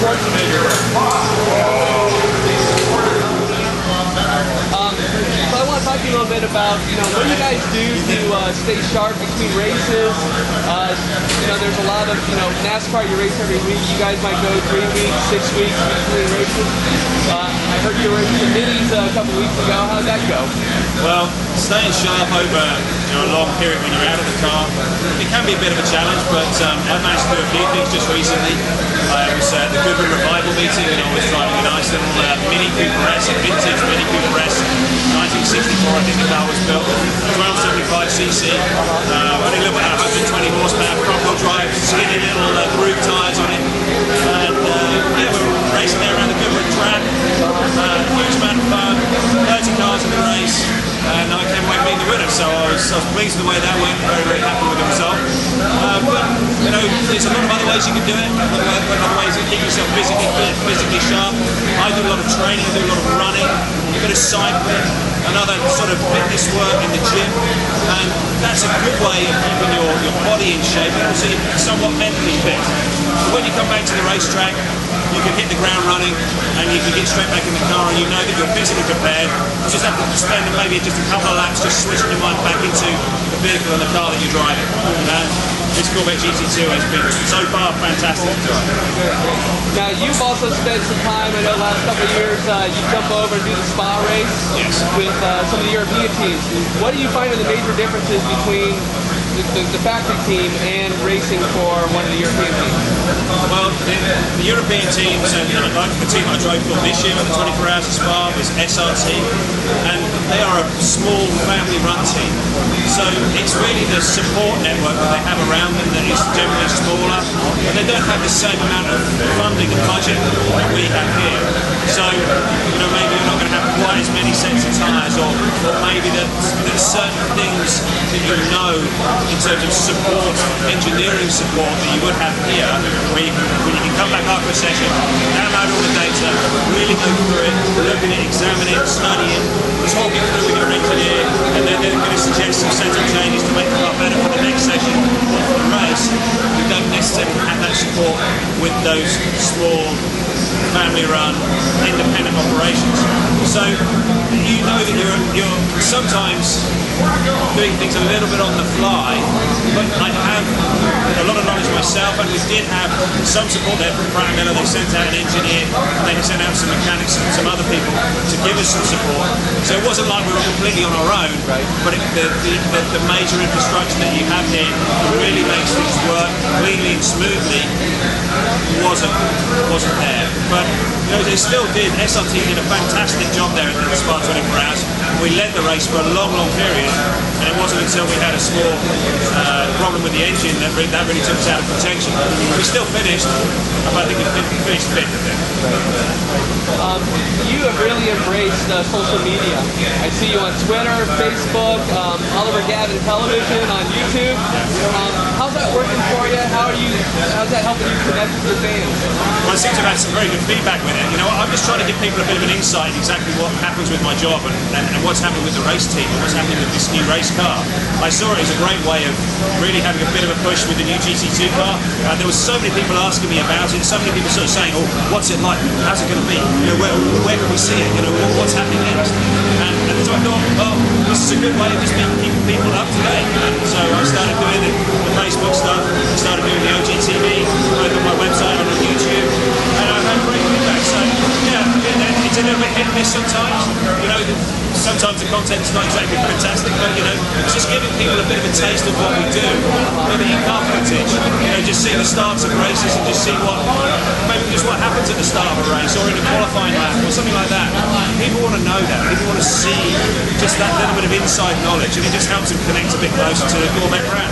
Schwarzenegger. So I want to talk to you a little bit about, what do you guys do to stay sharp between races? There's a lot of, NASCAR, you race every week. You guys might go 3 weeks, 6 weeks between races. I heard you were racing the minis a couple weeks ago. How'd that go? Well, staying sharp over a long period when you're out of the car, it can be a bit of a challenge, but I've managed to do a few things just recently. I was at the Goodwin Revival meeting and I was driving a nice little Mini Cooper S, a vintage Mini Cooper S, 1964 I think the car was built, 1275cc, only a little bit at 120 horsepower, front wheel drive, skinny little groove tyres on it, and yeah, we were racing there around the Goodwin track, huge amount of fun, 30 cars in the race, and I came away being the winner, so I was pleased with the way that went, very, very happy with the result. But, there's a lot of other ways you can do it, other ways to keep yourself physically fit, physically sharp. I do a lot of training, I do a lot of running, a bit of cycling, another sort of fitness work in the gym, and that's a good way of keeping your body in shape and also somewhat mentally fit. But when you come back to the racetrack, you can hit the ground running and you can get straight back in the car and you know that you're physically prepared. You just have to spend maybe just a couple of laps just switching your mind back into the vehicle and the car that you're driving. This Corvette GT2 has been so far fantastic to drive. Now you've also spent some time, I know the last couple of years, you jump over and do the Spa race with some of the European teams. What do you find are the major differences between the factory team and racing for one of the European teams? Well, the European teams, and like the team I drove for this year on the 24 Hours of Spa was SRT, and they are a small family-run team. So it's really the support network that they have around them that is generally smaller, and they don't have the same amount of funding and budget that we have here. So, maybe you're not going to have quite as many sets of tyres, or maybe there's certain things that in terms of support, engineering support that you would have here, where you can come back after a session, download all the data, really go through it, look at it, examine it, study it, talk it through with your engineer, and then they're going to suggest some setup changes to make the car better for the next session or for the race. You don't necessarily have that support with those small, family-run, independent operations. So you know that you're sometimes doing things a little bit on the fly, but I have a lot of knowledge myself, and we did have some support there from Pratt & Miller. They sent out an engineer, and they sent out some mechanics and some other people to give us some support. So it wasn't like we were completely on our own, but the major infrastructure that you have here that really makes things work cleanly and smoothly wasn't there. But they still did. SRT did a fantastic job there at the Spa 24 Hours. We led the race for a long, long period, and it wasn't until we had a small problem with the engine that really took us out of contention. We still finished, but I think we finished fifth. You have really embraced social media. I see you on Twitter, Facebook, all over Gavin television, on YouTube. How's that working for you? How's that helping you connect with your fans? Well, I seem to have had some very good feedback with it. I'm just trying to give people a bit of an insight exactly what happens with my job and what's happening with the race team and what's happening with this new race car. I saw it as a great way of really having a bit of a push with the new GT2 car. There were so many people asking me about it, so many people sort of saying, oh, what's it like? How's it going to be? Where can we see it? What's happening next? And so I thought, well, this is a good way of just keeping people up to date. And so I started doing the Facebook stuff, I started doing the OGTV, both on my website and on YouTube, and I've had great feedback. So yeah, it's a little bit hit and miss sometimes. Sometimes the content's not exactly fantastic, but it's just giving people a bit of a taste of what we do. Whether you car footage, just see the starts of races and just see what happens at the start of a race or in a qualifying lap or something like that. People want to know that. People want to see just that little bit of inside knowledge, and it just helps them connect a bit closer to the Corvette brand.